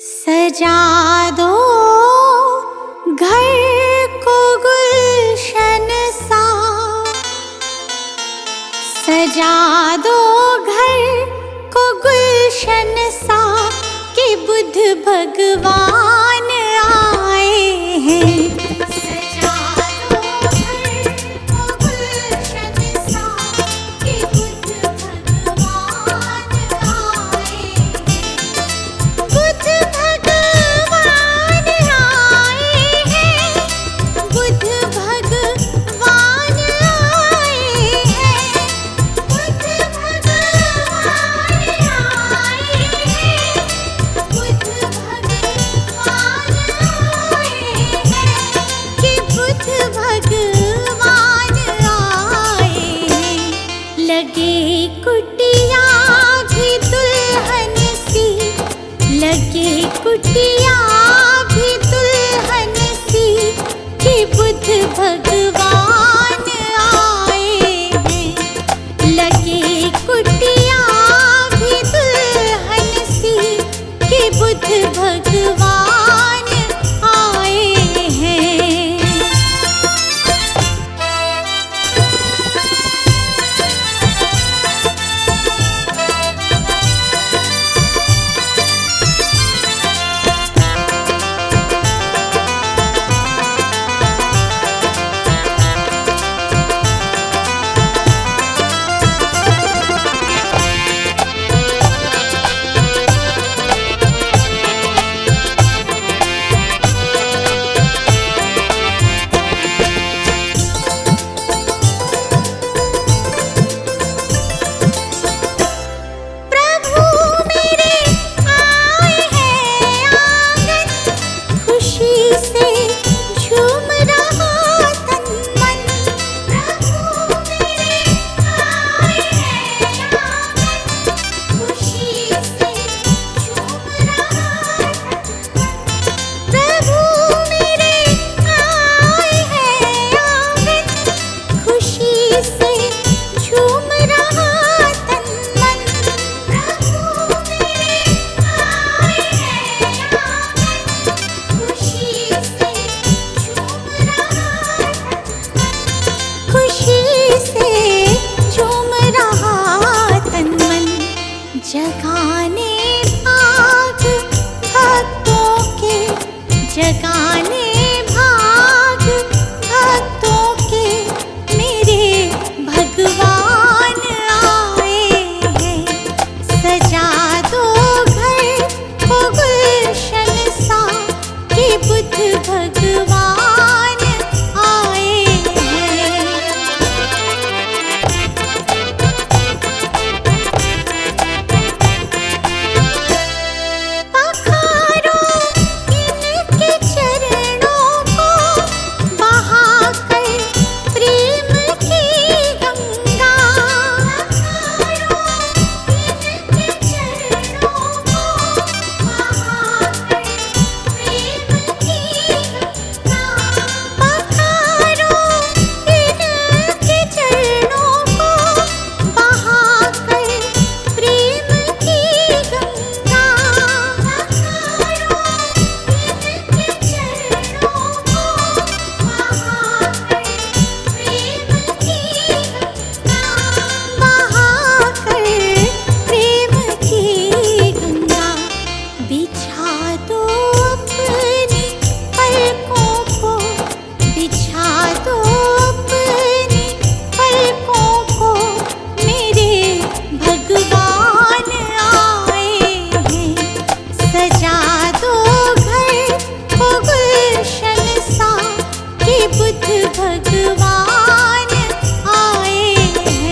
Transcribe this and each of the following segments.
सजा दो घर को गुलशन सा, सजा दो घर को गुलशन सा कि बुद्ध भगवान आए हैं। सजा दो घर को गुलशन सा कि बुद्ध भगवान आए हैं। बुद्ध भगवान आए हैं, बुद्ध भगवान आए हैं, बुद्ध भगवान आए हैं, बुद्ध भगवान आए हैं कि बुद्ध भगवान आए हैं। लगे कुटिया भी दुल्हन सी, लगे कुटिया भी दुल्हन सी कि बुद्ध भगवान आए हैं। लगे कुटिया भी दुल्हन सी कि बुद्ध भगवान आए हैं। जगाने भाग भक्तों के, जगाने भाग भक्तों के मेरे भगवान आए हैं। सजा दो घर को गुलशन सा कि बुद्ध भगवान आए हैं। भगवान आए हैं।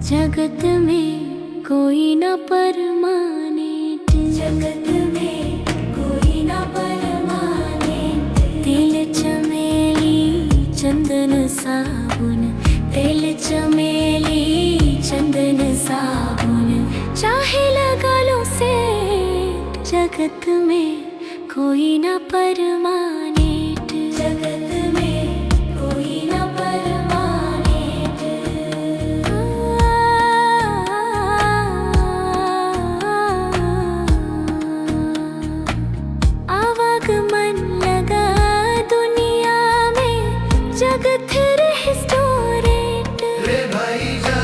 जगत में कोई न परमानेंट, जगत में कोई न परमानेंट। तेल चमेली चंदन साबुन, तेल चमेली चंदन साबुन, चाहे लगा लो सेंट। जगत में कोई न परमानेंट, जगत में कोई न परमानेंट। आवागमन लगा दुनिया में, जगत रेस्टोरेंट। रे भाई जा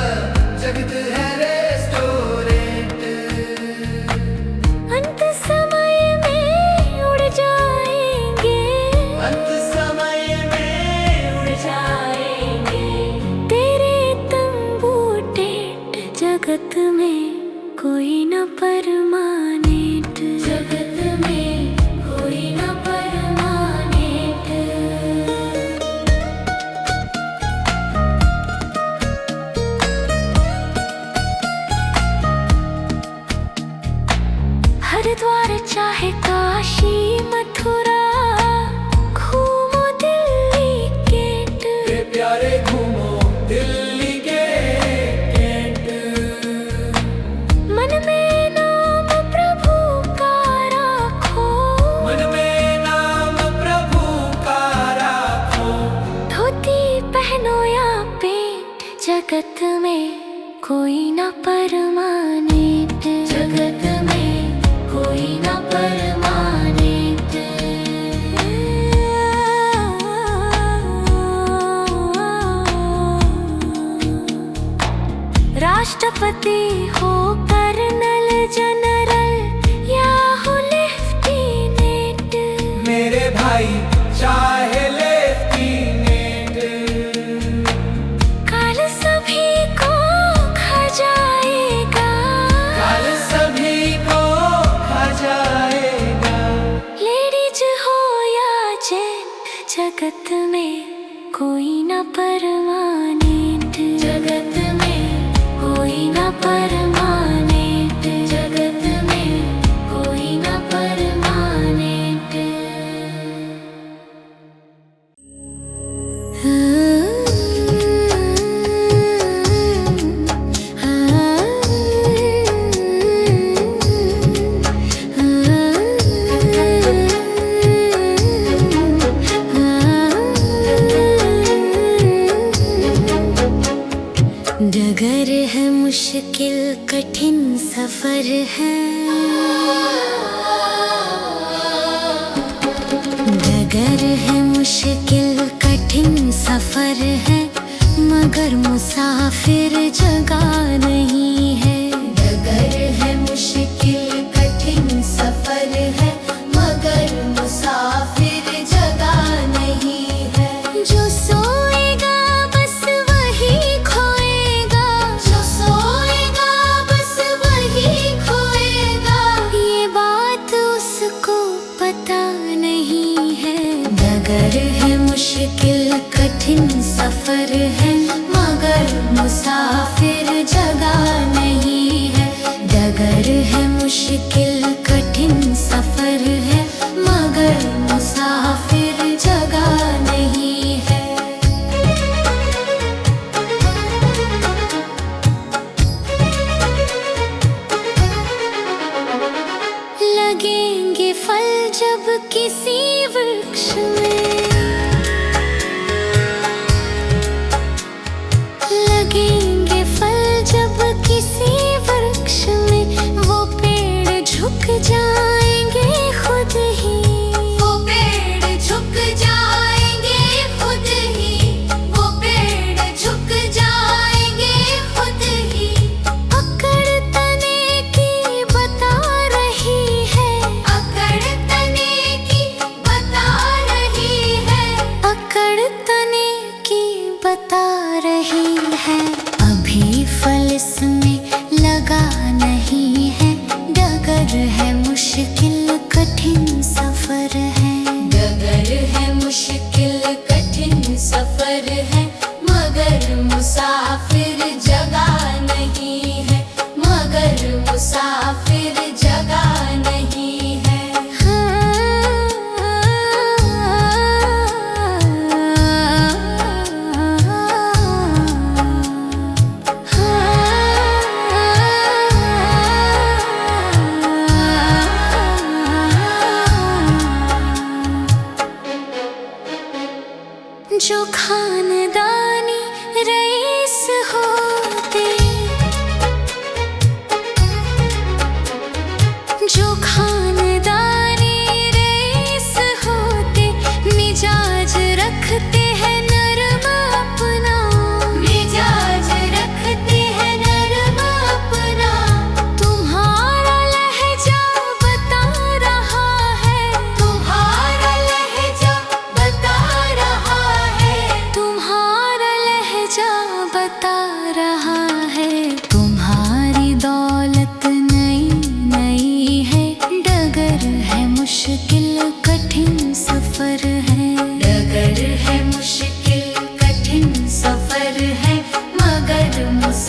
जगत है रेस्टोरेंट। अंत समय में उड़ जाएंगे, अंत समय में उड़ जाएंगे तेरे तंबू टेंट। जगत में कोई न परमानेंट, जगत में कोई न परमानेंट। हरिद्वार चाहे काशी मथुरा, घूमो दिल्ली गेट। रे प्यारे घूमो दिल्ली के गेट। मन में नाम प्रभु का राखो, मन में नाम प्रभु का राखो। धोती पहनो या पेंट। जगत में कोई न परमानेंट, जगत में कोई न परमानेंट। राष्ट्रपति हो कर्नल जनरल या हो लेफ्टिनेंट। मेरे भाई चाहे लेफ्टिनेंट। काल सभी को खा जाएगा, काल सभी को खा जाएगा। लेडीज हो या जेंट। जगत में कोई न परमानेंट, जगत में कोई न परमानेंट। जगत में कोई न परमानेंट। डगर है मुश्किल कठिन सफर है, डगर है मुश्किल कठिन सफर है, मगर मुसाफिर जगह नहीं है। डगर है मुश्किल कठिन सफर है, मगर मुसाफिर जगह नहीं है। जो सोएगा बस वही खोएगा, जो सोएगा बस वही खोएगा। ये बात उसको पता नहीं है। डगर है मुश्किल कठिन सफर है, मगर मुसाफिर जगह नहीं है। डगर है मुश्किल कठिन सफर है, मगर मुसाफिर जगह नहीं है। लगेंगे फल जब किसी वृक्ष में, लगेंगे फल जब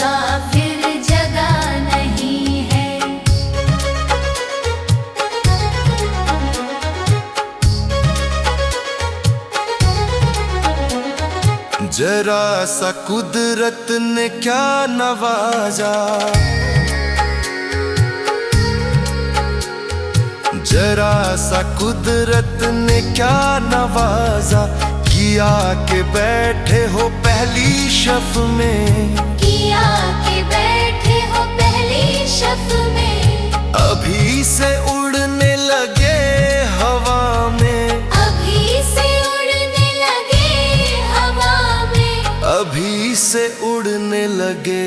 मुसाफिर जगह नहीं है। जरा सा कुदरत ने क्या नवाजा, जरा सा कुदरत ने क्या नवाजा, किया के बैठे हो पहली शफ में, किया के बैठे हो पहली शफ में। अभी से उड़ने लगे हवा में, अभी से उड़ने लगे हवा में। अभी से उड़ने लगे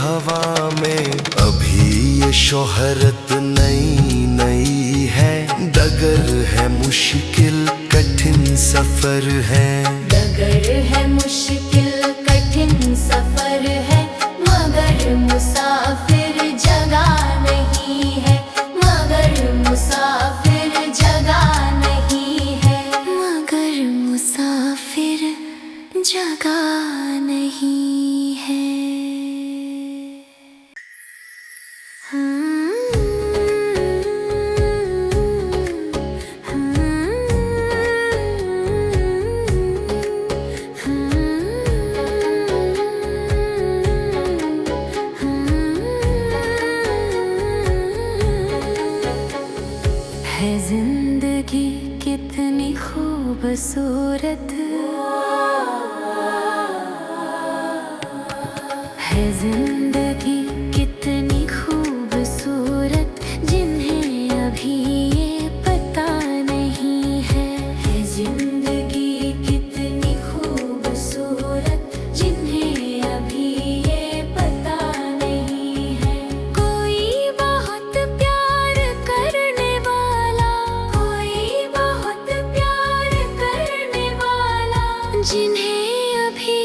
हवा में। अभी ये शोहरत नई नई है, डगर है मुश्किल कठिन सफर है। डगर है मुश्किल कठिन सफर है, मगर मुसाफिर जगह नहीं है। मगर मुसाफिर जगह नहीं है। मगर मुसाफिर जगह नहीं है। है जिंदगी कितनी खूबसूरत, है जिंदगी कितनी खूबसूरत, जिन्हें अभी ये पता नहीं है। है जिंदगी कितनी खूबसूरत, जिन्हें अभी ये पता नहीं है। कोई बहुत प्यार करने वाला, कोई बहुत प्यार करने वाला, जिन्हें अभी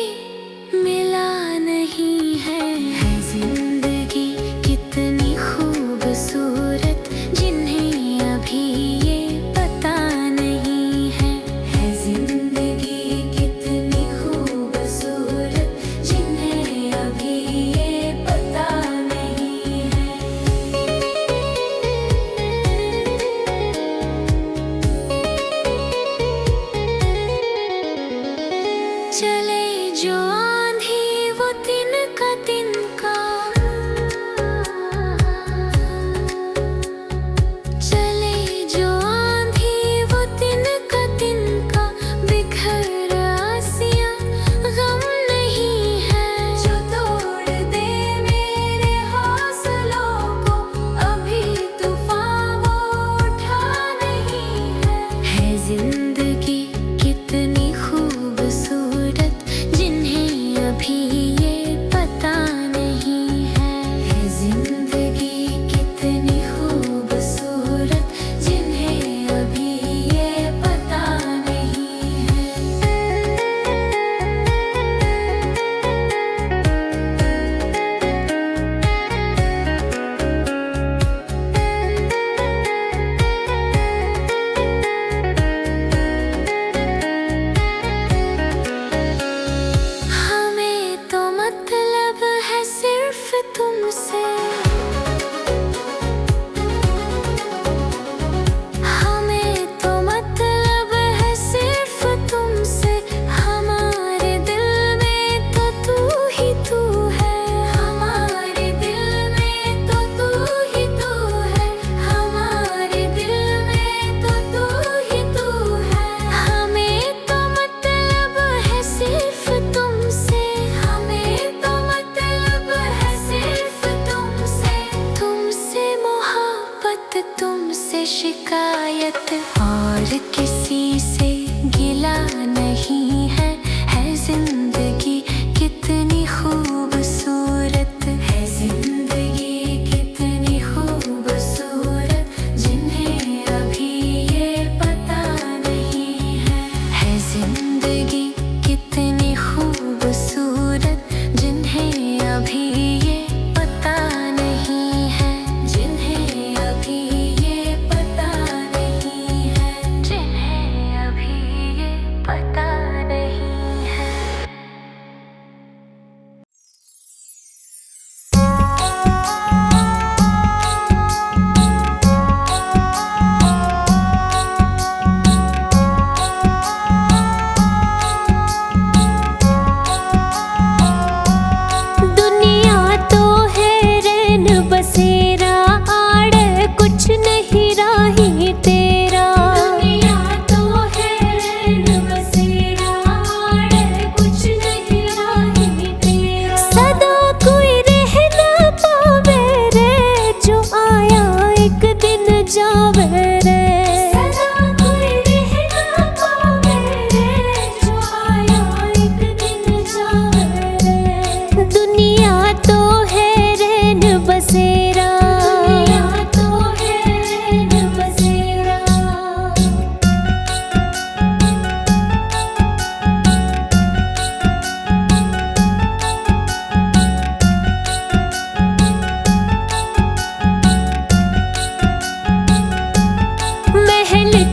मिला नहीं है। है जिंदगी कितनी खूबसूरत, जिन्हें अभी ये पता नहीं है। है जिंदगी कितनी खूबसूरत, जिन्हें अभी ये पता नहीं है। चले जो आंधी वो तिनका तिनका, चले जो आंधी वो तिनका तिनका, बिखर आसियां गम नहीं है। जो तोड़ दे मेरे हौसलों को, अभी तूफान वो उठा नहीं है। है जिंदगी कितनी खूबसूरत, जिन्हें अभी ये पता नहीं है। है जिंदगी कितनी खूबसूरत, जिन्हें अभी ये पता नहीं है। हमें तो मतलब है सिर्फ तुमसे, हमें तो मतलब है सिर्फ तुमसे। हमारे दिल में तो तू ही तू है, हमारे दिल में तो तू ही तू है, हमारे दिल में तो तू ही तू है। हमें तो मतलब है सिर्फ तुमसे, हमें तो मतलब है सिर्फ तुमसे। तुमसे मोहब्बत, तुमसे शिकायत, और किसी से गिला नहीं है। है जिंदगी कितनी खूबसूरत, है जिंदगी कितनी खूबसूरत, जिन्हें अभी ये पता नहीं है। है जिंदगी कितनी खूबसूरत, जिन्हें अभी ये पता नहीं है। जिन्हें अभी ये पता नहीं है। जिन्हें अभी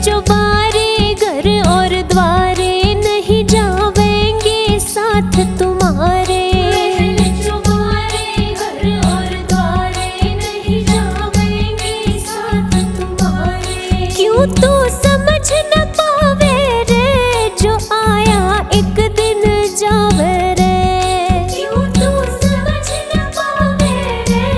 चौबारे घर और द्वारे नहीं जावेंगे साथ तुम्हारे। महल चौबारे घर और द्वारे नहीं जावेंगे साथ तुम्हारे। क्यों तू समझ न पावे रे जो आया एक दिन जावे रे। क्यों तू समझ न पावे रे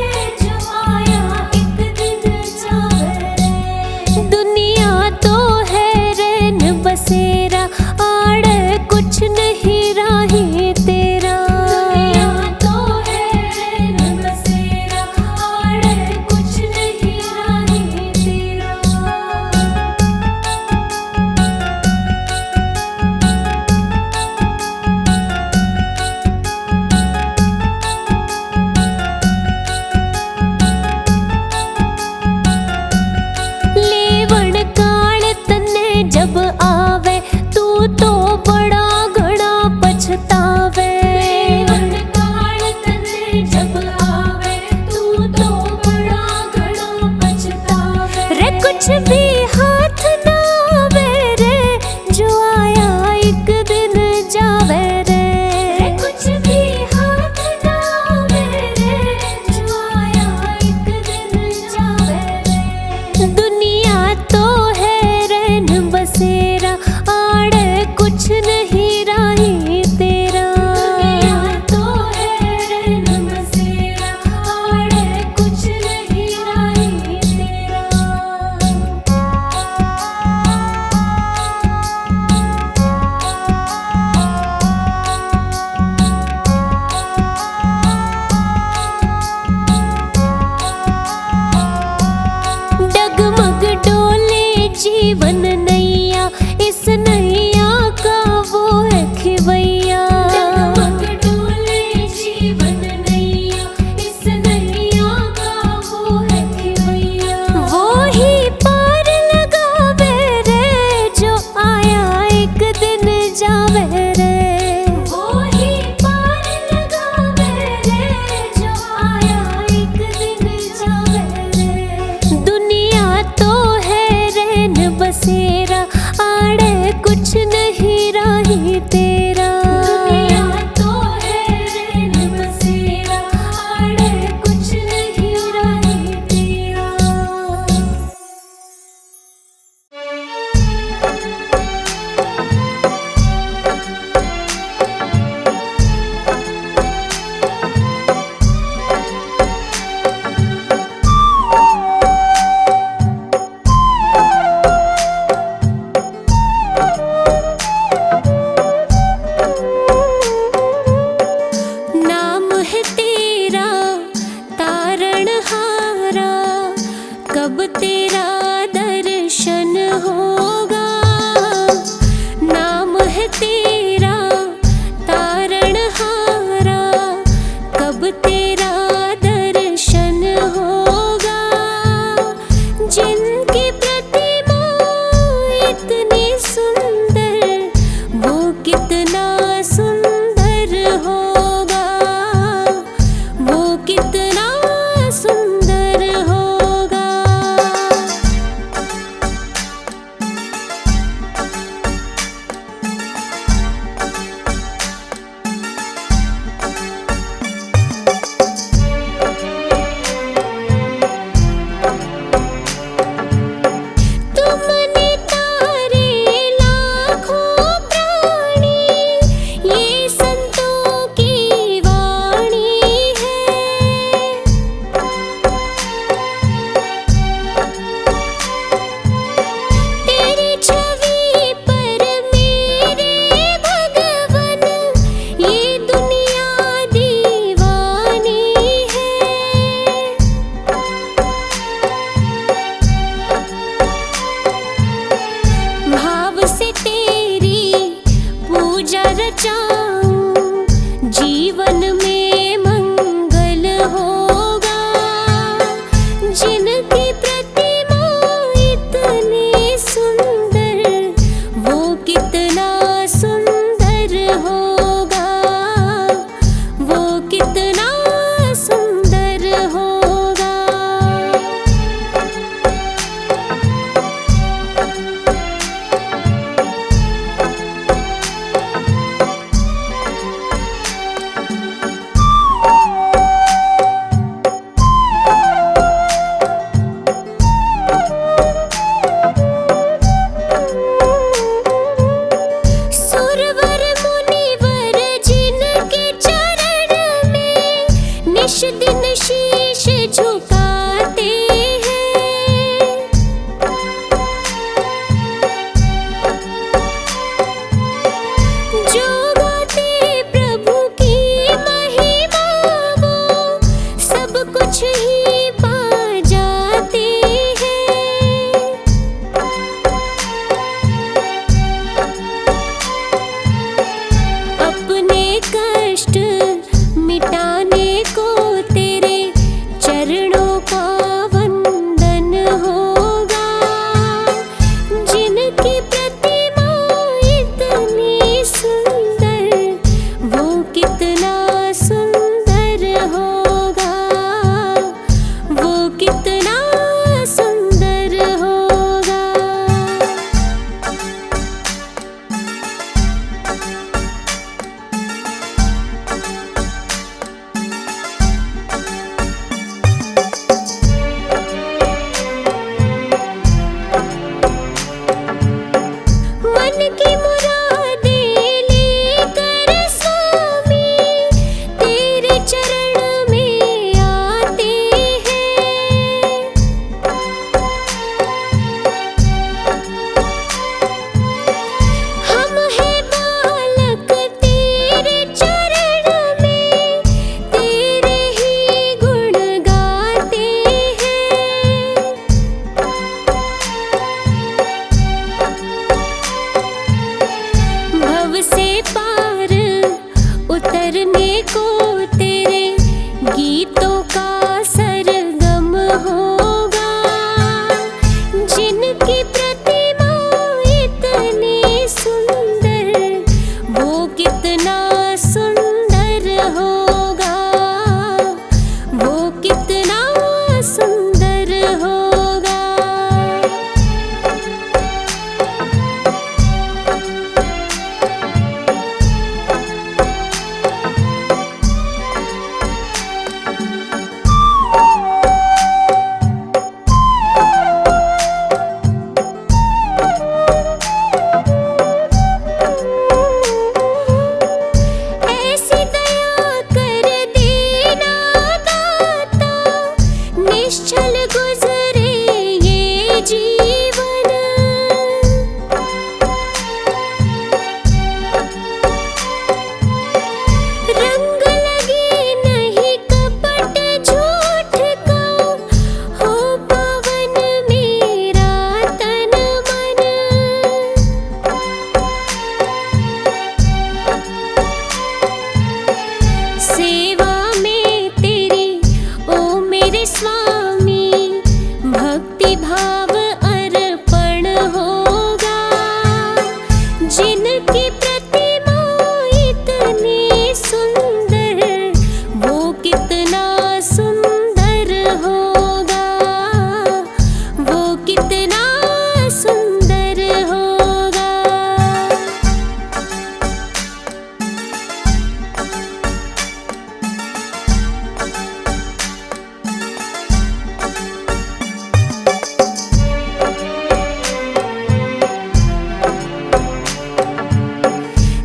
जो आया एक दिन जावे रे। दुनिया तो है रैन बसेरा आड़ कुछ नहीं राही तेरा। दुनिया तो है रैन बसेरा आड़ कुछ नहीं राही तेरा। लेवण काल तन्ने जब आवे तू तो बड़ा घना पछतावे। लेवण काल तन्ने जब आवे तू तो बड़ा घना पछतावे। रे कुछ भी हाथ ना आवे रे जो आया एक दिन जावे रे। रे कुछ भी हाथ ना आवे रे जो आया एक दिन जावे रे। दुनिया तो है रैन बसेरा आड़ कुछ नहीं राही तेरा। दुनिया तो है रैन बसेरा आड़ कुछ नहीं राही तेरा। डगमग डोले जीवन नैया इस नैया का वो है खिवैया। डगमग डोले जीवन नैया इस नैया का वो है खिवैया। वो ही पार लगावे रे जो आया एक दिन जावे रे। वो ही पार लगावे रे जो आया एक दिन जावे रे। दुनिया तो है रैन बसेरा आड़े कुछ नहीं राही तेरा। दुनिया तो है रैन बसेरा आड़े कुछ नहीं राही तेरा। नाम है तेरा तारणहारा कब तेरा दर्शन होगा। नाम है तेरा तारणहारा कब तेरा दर्शन होगा। जिनकी प्रतिमा इतनी सुंदर वो कितना सुंदर होगा। वो कितना सुंदर होगा। निश दिन शीश झुकाते हैं। जो गाते प्रभु की महिमा वो सब कुछ ही पा जाते हैं। अपने कष्ट मिटाने को तेरे चरणों का वंदन होगा। जिनकी प्रतिमा इतनी सुंदर वो कितना सुंदर होगा, वो कितना सुंदर होगा। मन की मुरादें लेकर स्वामी तेरे चरण में आते हैं। हम हैं बालक तेरे चरण में तेरे ही गुण गाते हैं। भव से पार उतरने को तेरे गीतों का सरगम होगा। जिनकी प्रतिमा इतनी सुंदर वो कितना सुंदर होगा, वो कितना सुंदर होगा। ऐसी दया कर देना दाता निश्चल गुजरे ये जीवन। रंग लगे नहीं कपट झूठ का हो पावन मेरा तन मन। सेवा में तेरी ओ मेरे स्वामी भक्ति भाव अर्पण होगा। जिनकी प्रतिमा इतनी सुंदर वो कितना सुंदर होगा, वो कितना सुंदर होगा।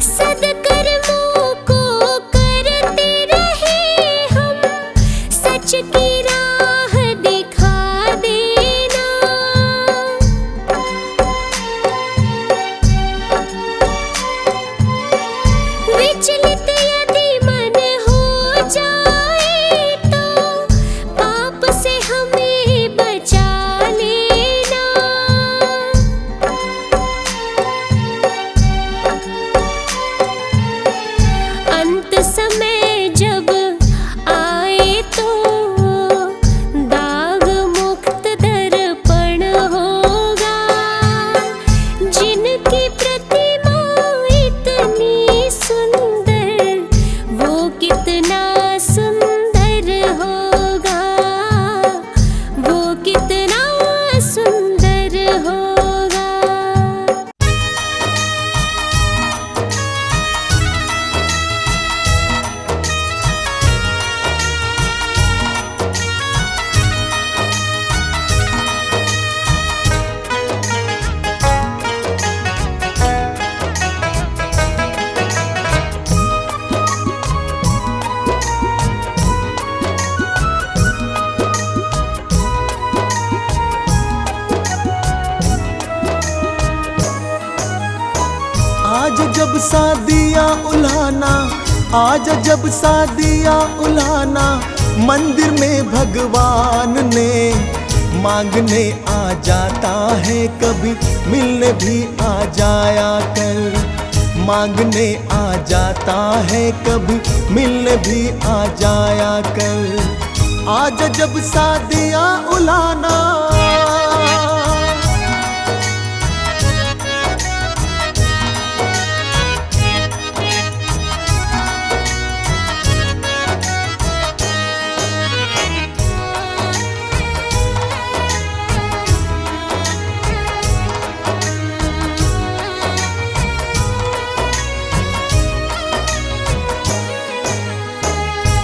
सद्कर्मों को करते रहे हम सच की राह दिखा देना। विचलित यदि मन हो जाए तो पाप से हमें बचा लेना। अंत समय जब आए तो जब शादियाँ उल्हाना, आज जब शादियाँ उल्हाना, मंदिर में भगवान ने मांगने आ जाता है, कभी मिलने भी आ जाया कर। मांगने आ जाता है, कभी मिलने भी आ जाया कर। आज जब शादियाँ उल्हाना,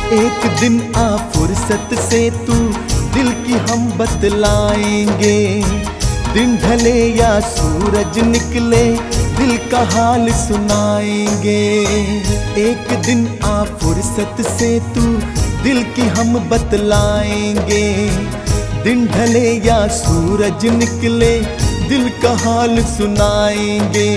एक दिन आ फुर्सत से तू दिल की हम बतलाएंगे। दिन ढले या सूरज निकले, दिल का हाल सुनाएंगे। एक दिन आ फुर्सत से तू दिल की हम बतलाएंगे। दिन ढले या सूरज निकले, दिल का हाल सुनाएंगे।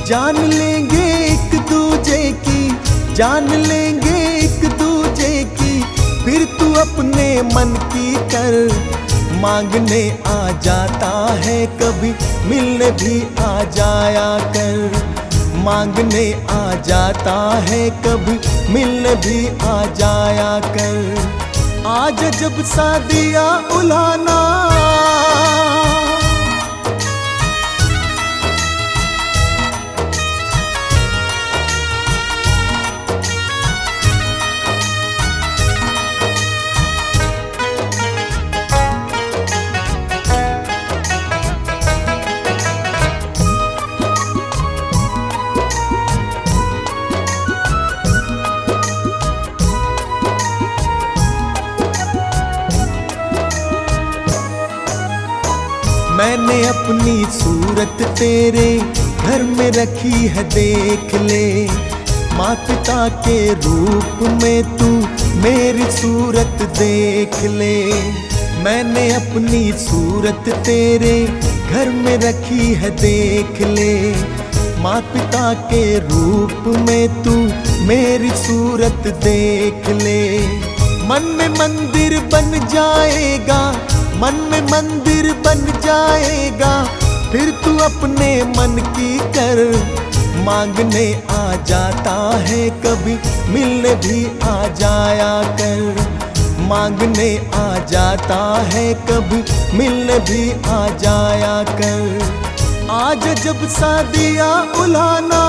जान लेंगे एक दूजे की, जान लेंगे एक दूजे की, फिर तू अपने मन की कर। मांगने आ जाता है, कभी मिलने भी आ जाया कर। मांगने आ जाता है, कभी मिलने भी आ जाया कर। आज जब शादियाँ उल्हाना, मैंने अपनी सूरत तेरे घर में रखी है, देख ले। माँ पिता के रूप में तू मेरी सूरत देख ले। मैंने अपनी सूरत तेरे घर में रखी है, देख ले। माँ पिता के रूप में तू मेरी सूरत देख ले। मन में मंदिर बन जाएगा, मन में मंदिर बन जाएगा, फिर तू अपने मन की कर। मांगने आ जाता है, कभी मिलने भी आ जाया कर। मांगने आ जाता है, कभी मिलने भी आ जाया कर। आज जब शादियाँ उल्हाना,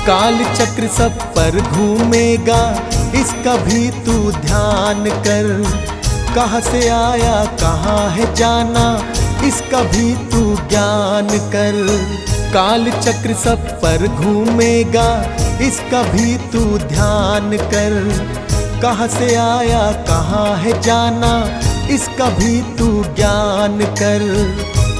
काल चक्र सब पर घूमेगा, इसका भी तू ध्यान कर। कहाँ से आया कहाँ है जाना, इसका भी तू ज्ञान कर। काल चक्र सब पर घूमेगा, इसका भी तू ध्यान कर। कहाँ से आया कहाँ है जाना, इसका भी तू ज्ञान कर।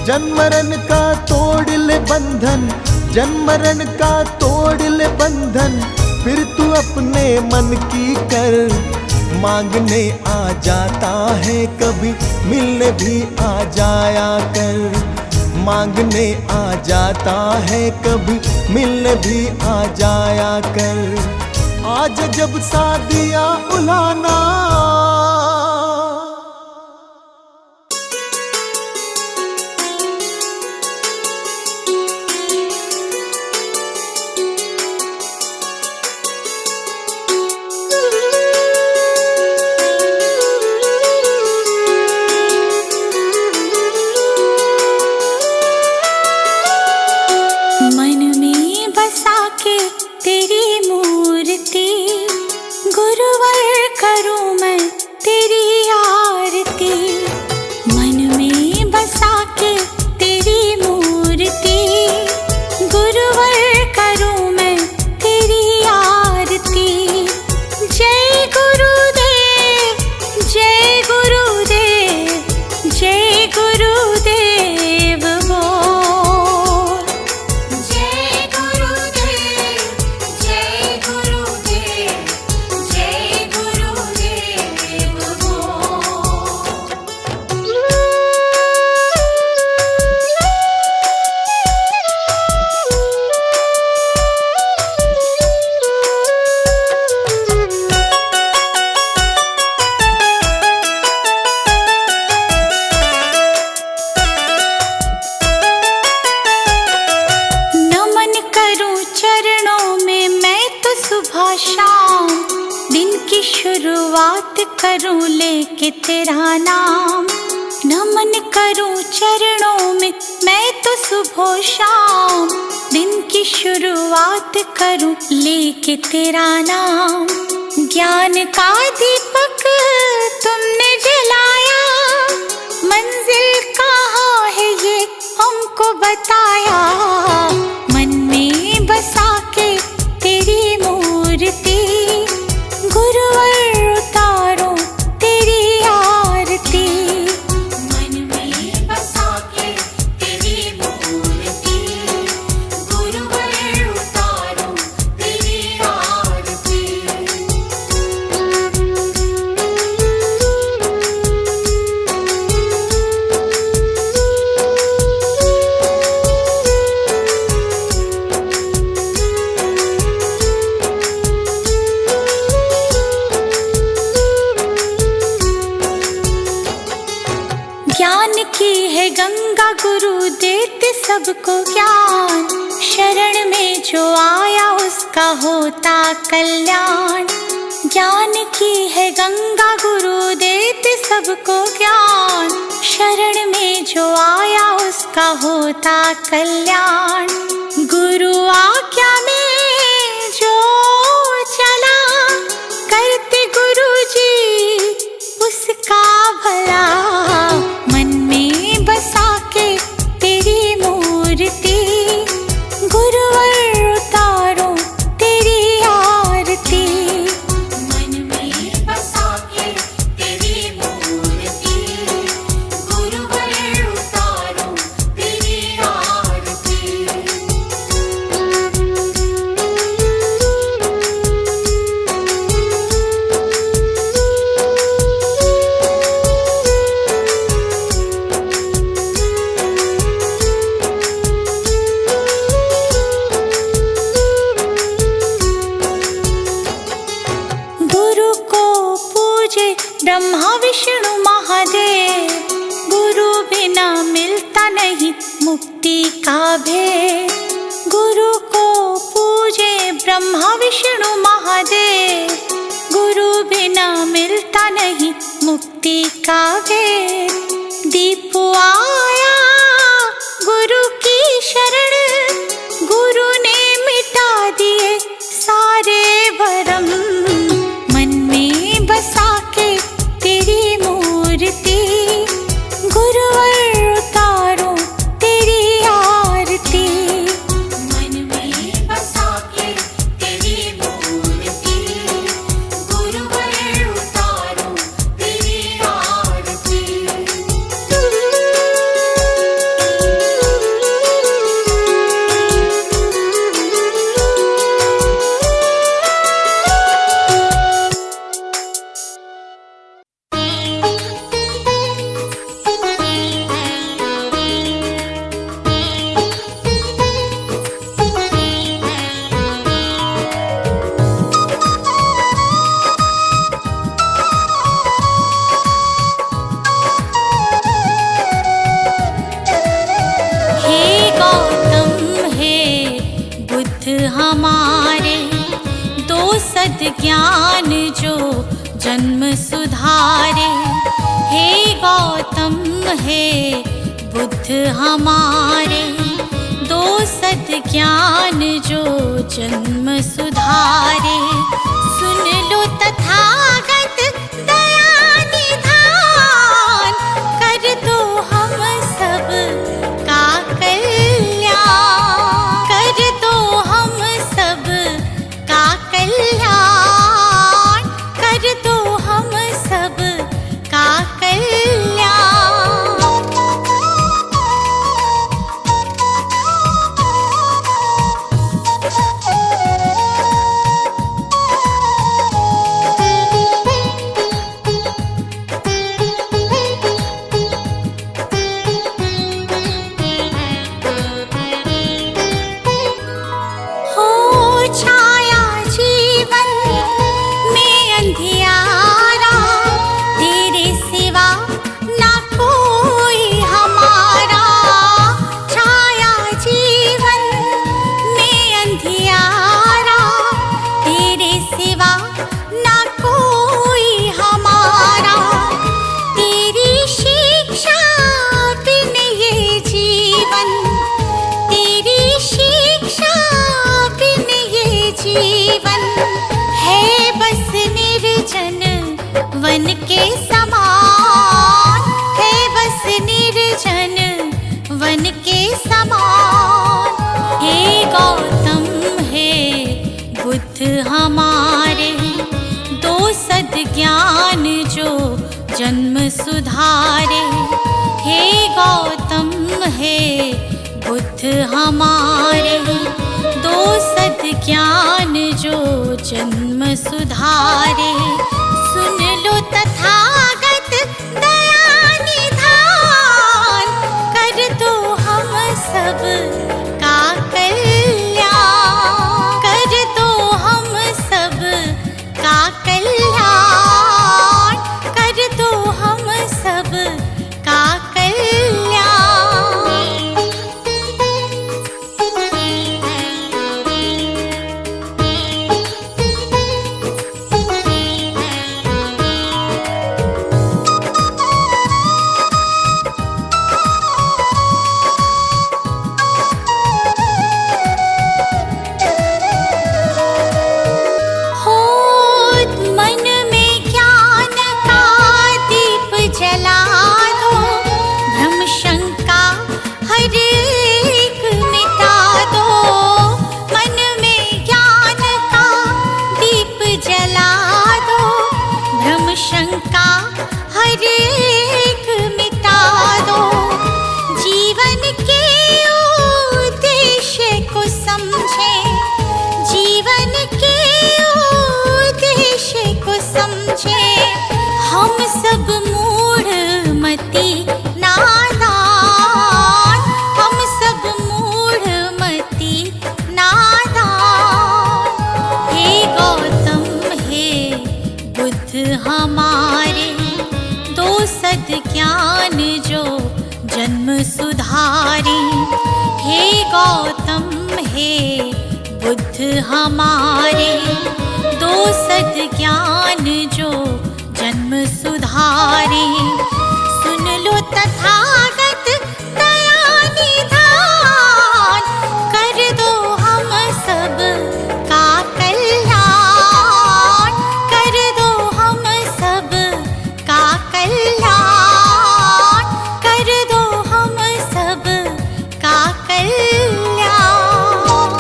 जन्म मरण का तोड़ ले बंधन, जन्म मरण का तोड़ ले बंधन, फिर तू अपने मन की कर। मांगने आ जाता है, कभी मिलने भी आ जाया कर। मांगने आ जाता है, कभी मिलने भी आ जाया कर। आज जब शादियाँ उल्हाना, तेरी मूर्ति गुरुवर करूं मैं तेरी शुरुआत करूं लेके तेरा नाम, नमन करूं चरणों में मैं तो सुबह शाम। दिन की शुरुआत करूं लेके तेरा नाम, ज्ञान का दीपक तुमने जलाया, मंजिल कहाँ है ये हमको बताया। मन में बसा के तेरी मूर्ति, गुरुवर उतारो तेरी आरती। मन में बसा के तेरी मूर्ति, गुरुवर उतारो तेरी आरती। ज्ञान की है गंगा गुरु देते सबको ज्ञान, शरण में जो आया उसका होता कल्याण। ज्ञान की है गंगा गुरु देते सबको ज्ञान, शरण में जो आया उसका होता कल्याण। गुरु आज्ञा में जो चला, करते गुरु जी उसका भला। मन में बसा के तेरी मूर्ति, गुरुवर उतारो तेरी आरती। मन में बसा के तेरी मूर्ति, गुरुवर उतारो तेरी आरती। गुरु को पूजे ब्रह्मा विष्णु महादेव, गुरु बिना मिलता नहीं मुक्ति का भेद। गुरु को पूजे ब्रह्मा विष्णु महादेव, गुरु बिना मिलता नहीं मुक्ति का भेद। दीप आया गुरु की शरण, गुरु ने मिटा दिए सारे भरम। मन में बसा के तेरी मूर्ति, गुरुवर उतारो तेरी आरती। मन में बसा के तेरी मूर्ति, गुरुवर उतारो तेरी आरती। हे गौतम हे बुद्ध हमारे, दो सद्ज्ञान जो जन्म सुधारे। हे गौतम हे बुद्ध हमारे, दो सद्ज्ञान जो जन्म सुधारे। सुन लो तथागत दया निधान, कर दो हम सब का कल्याण, कर दो हम सब का कल्याण, कर दो हम सब का कल्याण। समान। हे गौतम हे बुद्ध हमारे, दो सद्ज्ञान जो जन्म सुधारे। हे गौतम हे बुद्ध हमारे, दो सद्ज्ञान जो जन्म सुधारे। सुन लो तथागत दया निधान, कर दो हम सब का कल्याण, कर दो हम सब का कल्याण, कर दो हम सब का कल्याण। शंका हर एक मिटा दो, जीवन के उद्देश्य को समझे, जीवन के उद्देश्य को समझे। हम सब मूढ़ मति नादान, हम सब मूढ़ मति नादान। हे गौतम हे बुद्ध हमारे, दो सद्ज्ञान जो जन्म सुधारे। हे गौतम हे बुद्ध हमारे, दो सद्ज्ञान जो जन्म सुधारे। सुन लो तथागत दया निधान, कर दो हम सब का कल्याण, कर दो हम सब का कल्याण, कर दो हम सब का कल्याण।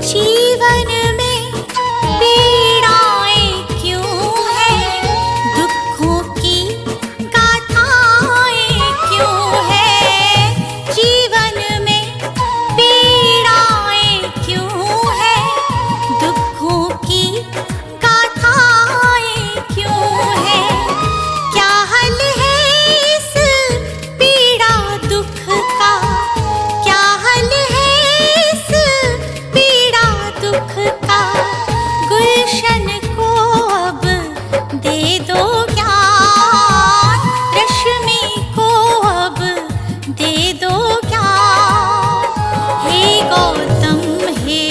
जीवन में पीड़ाएं क्यों हैं, दुखों की गाथाएं क्यों हैं। जीवन में पीड़ाएं क्यों हैं, दुखों की गाथाएं क्यों हैं। क्या हल है इस पीड़ा दुख का, क्या हल है इस पीड़ा दुख का। गुलशन को अब दे दो ज्ञान, रश्मि को अब दे दो ज्ञान। हे गौतम हे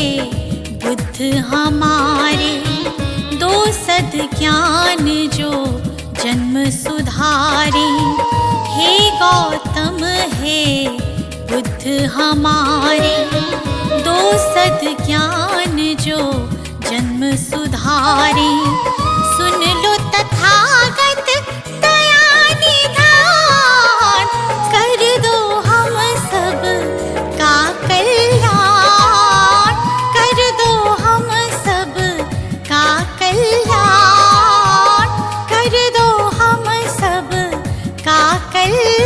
बुद्ध हमारे, दो सद्ज्ञान जो जन्म सुधारे। हे गौतम हे बुद्ध हमारे, दो सद्ज्ञान जो जन्म सुधारे। सुन लो तथागत दया निधान, कर दो हम सब का कल्याण, कर दो हम सब का कल्याण, कर दो हम सब का कल्याण।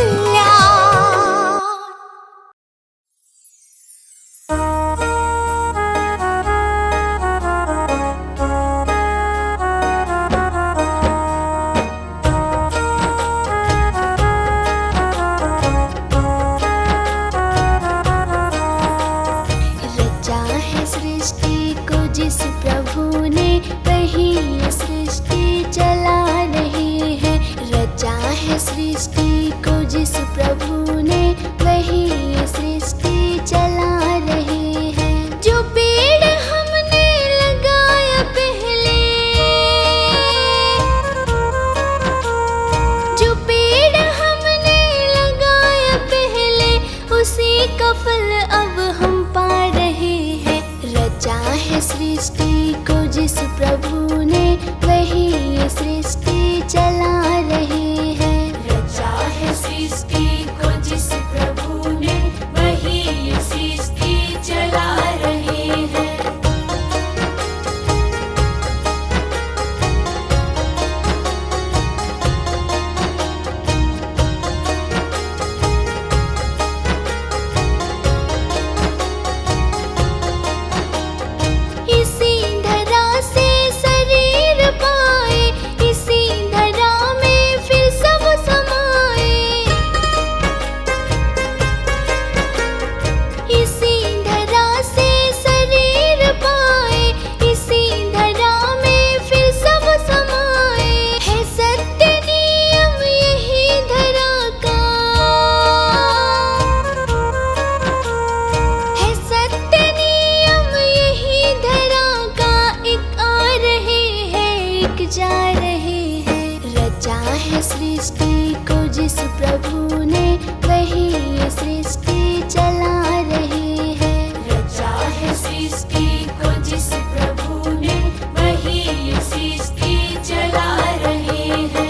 सृष्टि को जिस प्रभु ने, वही ये सृष्टि चला रहे हैं। रचा है सृष्टि को जिस प्रभु ने, वही ये सृष्टि चला रहे हैं।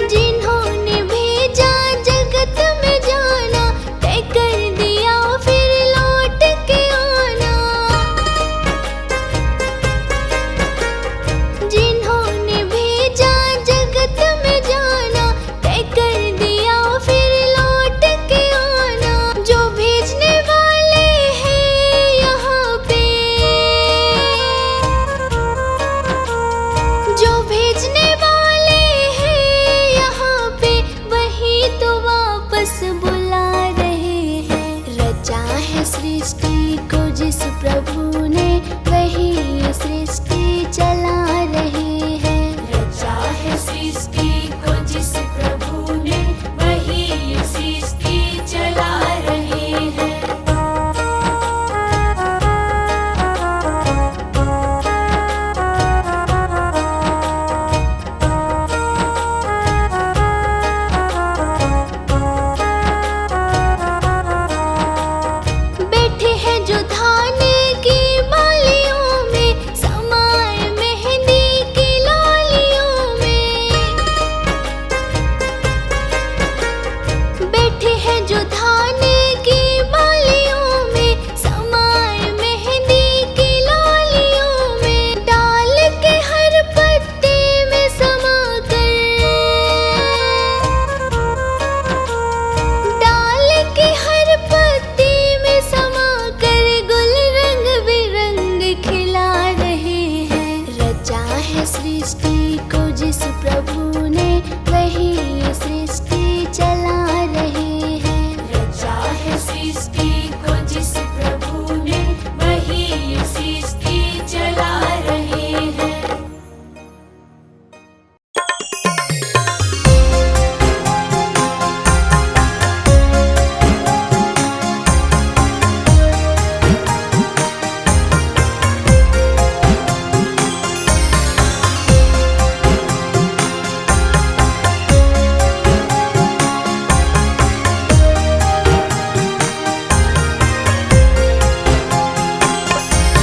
जिन्होंने भेजा जगत में जाना, तय कर दिया फिर लौट के आना। जिन्होंने भेजा जगत में जाना, तय कर दिया फिर लौट के आना। जो भेजने वाले हैं यहाँ पे, जो भेजने वाले हैं यहाँ पे, वही तो वापस बुला रहे हैं। रचा है सृष्टि को जिस प्रभु ने, वही ये सृष्टि चला रहे हैं। रचा है सृष्टि को जिस प्रभु ने, वही ये सृष्टि चला रहे हैं। बैठे हैं जो धान की बालियों में, समाए मेहंदी की लालियों में। बैठे हैं जो धान की बालियों में, समाए मेहंदी की लालियों में। डाल के हर पत्ते में समा कर, डाल के हर पत्ते में समा कर, गुल रंग बिरंग खिला रहे हैं। रचा है सृष्टि को जिस प्रभु ने, वही ये सृष्टि चला रहे हैं। रचा है सृष्टि को जिस प्रभु ने, वही ये सृष्टि चला रहे हैं।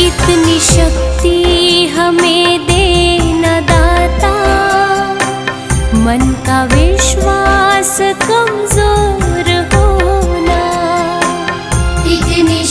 इतनी शक्ति हमें देना दाता, मन का विश्वास कमजोर होना। इतनी